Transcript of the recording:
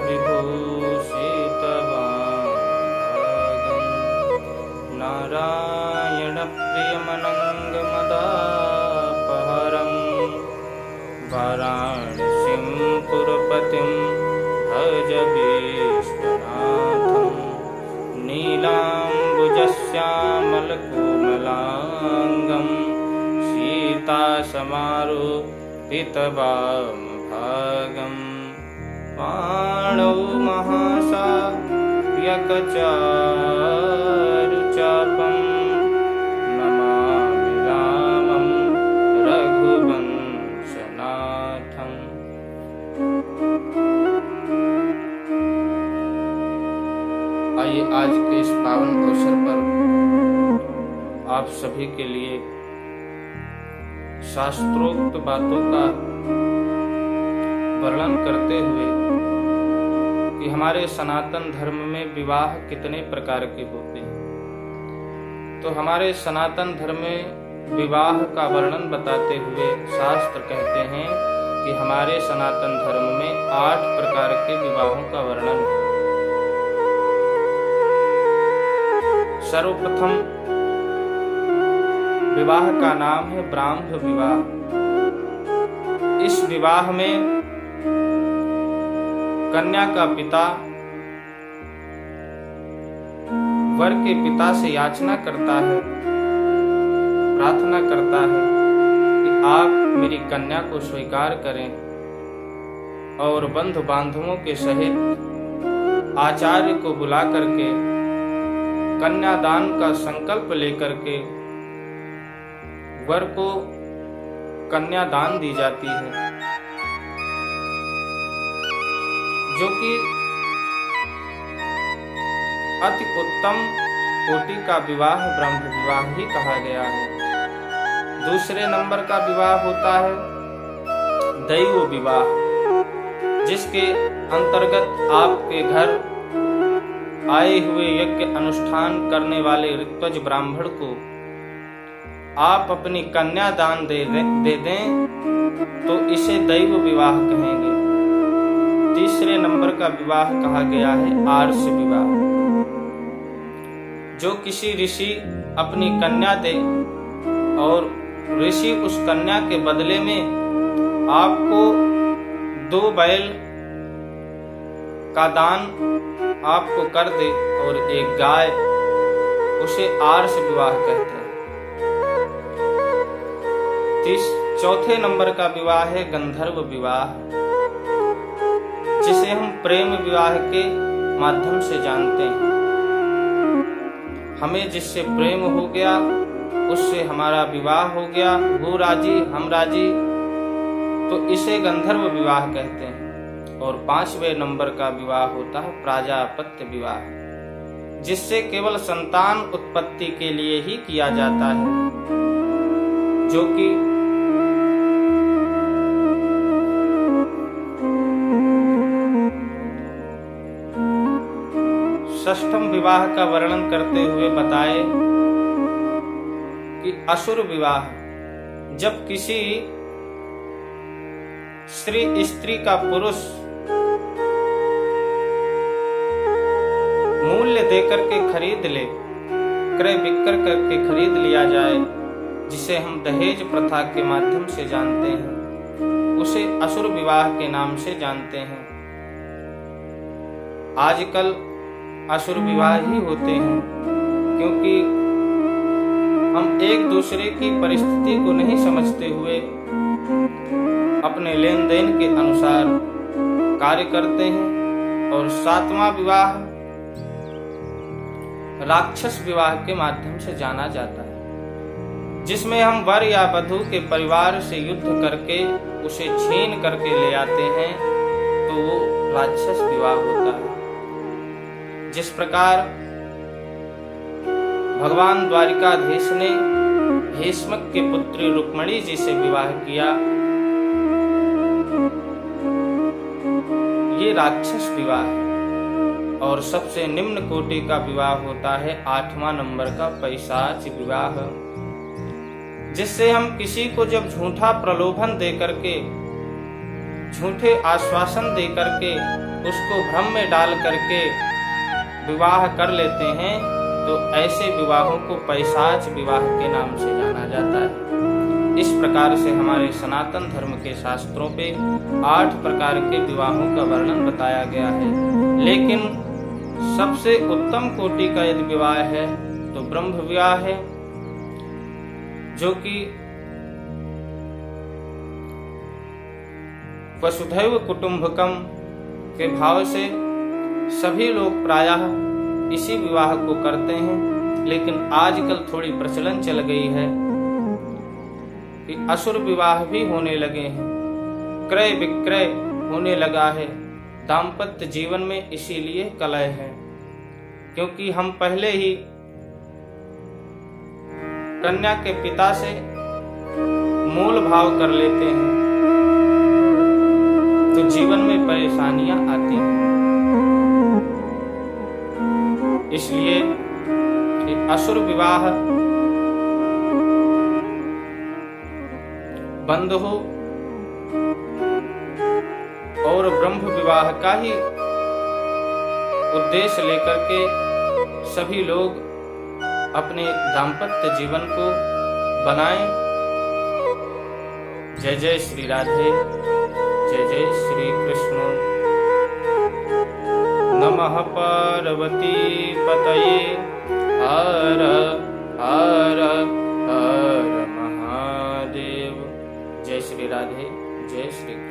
विभूषितवान् नारायणप्रियमनङ्गमदापहरम् वाराणसीं पुरपतिं भज विश्वनाथं नीलाम्बुजश्यामलकोमलाङ्गं सीतासमारोपितवामभागम् पाणौ महासायकचारुचापं नमामि रामं रघुवंशनाथम्। आइए आज के इस पावन अवसर पर आप सभी के लिए शास्त्रोक्त बातों का वर्णन करते हुए कि हमारे सनातन धर्म में विवाह कितने प्रकार के होते हैं, तो हमारे सनातन धर्म में विवाह का वर्णन बताते हुए शास्त्र कहते हैं कि हमारे सनातन धर्म में 8 प्रकार के विवाहों का वर्णन है। सर्वप्रथम विवाह का नाम है ब्राह्म विवाह। इस विवाह में कन्या का पिता वर के पिता से याचना करता है, प्रार्थना करता है कि आप मेरी कन्या को स्वीकार करें और बंधु बांधवों के सहित आचार्य को बुला करके कन्यादान का संकल्प लेकर के वर को कन्यादान दी जाती है, जो कि अति उत्तम कोटि का विवाह ब्रह्म विवाह ही कहा गया है। दूसरे नंबर का विवाह होता है दैव विवाह, जिसके अंतर्गत आपके घर आए हुए यज्ञ अनुष्ठान करने वाले ऋत्विज ब्राह्मण को आप अपनी कन्या दान दे दें तो इसे दैव विवाह कहेंगे। तीसरे नंबर का विवाह कहा गया है आर्ष विवाह, जो किसी ऋषि अपनी कन्या दे और ऋषि उस कन्या के बदले में आपको 2 बैल का दान आपको कर दे और 1 गाय, उसे आर्ष विवाह कहते हैं। चौथे नंबर का विवाह है गंधर्व विवाह, जिसे हम प्रेम विवाह के माध्यम से जानते हैं। हमें जिससे प्रेम हो गया उससे हमारा विवाह हो गया, वो राजी हम राजी, तो इसे गंधर्व विवाह कहते हैं। और 5वें नंबर का विवाह होता है प्राजापत्य विवाह, जिससे केवल संतान उत्पत्ति के लिए ही किया जाता है, जो कि षष्ठम विवाह का वर्णन करते हुए बताए कि असुर विवाह, जब किसी स्त्री का पुरुष मूल्य देकर के खरीद ले, क्रय विक्रय करके खरीद लिया जाए, जिसे हम दहेज प्रथा के माध्यम से जानते हैं, उसे असुर विवाह के नाम से जानते हैं। आजकल असुर विवाह ही होते हैं, क्योंकि हम एक दूसरे की परिस्थिति को नहीं समझते हुए अपने लेन देन के अनुसार कार्य करते हैं। और 7वां विवाह राक्षस विवाह के माध्यम से जाना जाता है, जिसमें हम वर या वधू के परिवार से युद्ध करके उसे छीन करके ले आते हैं, तो वो राक्षस विवाह होता है। जिस प्रकार भगवान द्वारिकाधीश ने भीष्मक की पुत्री रुक्मणी जी से विवाह किया, ये राक्षस विवाह है। और सबसे निम्न कोटि का विवाह होता है 8वां नंबर का पैशाच विवाह, जिससे हम किसी को जब झूठा प्रलोभन दे करके झूठे आश्वासन दे करके उसको भ्रम में डाल करके विवाह कर लेते हैं, तो ऐसे विवाहों को पैशाच विवाह के नाम से जाना जाता है। इस प्रकार से हमारे सनातन धर्म के शास्त्रों पे 8 प्रकार के विवाहों का वर्णन बताया गया है। लेकिन सबसे उत्तम कोटि का यदि विवाह है तो ब्रह्म विवाह है, जो कि वसुधैव कुटुंबकम के भाव से सभी लोग प्रायः इसी विवाह को करते हैं। लेकिन आजकल थोड़ी प्रचलन चल गई है कि असुर विवाह भी होने लगे हैं, क्रय विक्रय होने लगा है दाम्पत्य जीवन में। इसीलिए कलह है, क्योंकि हम पहले ही कन्या के पिता से मूल भाव कर लेते हैं, तो जीवन में परेशानियां आती हैं। इसलिए असुर विवाह बंद हो और ब्रह्म विवाह का ही उद्देश्य लेकर के सभी लोग अपने दाम्पत्य जीवन को बनाएं। जय जय श्री राधे, जय जय श्री कृष्ण। नमः पार्वती पतये, हर हर हर महादेव। जय श्री राधे, जय श्री कृष्ण।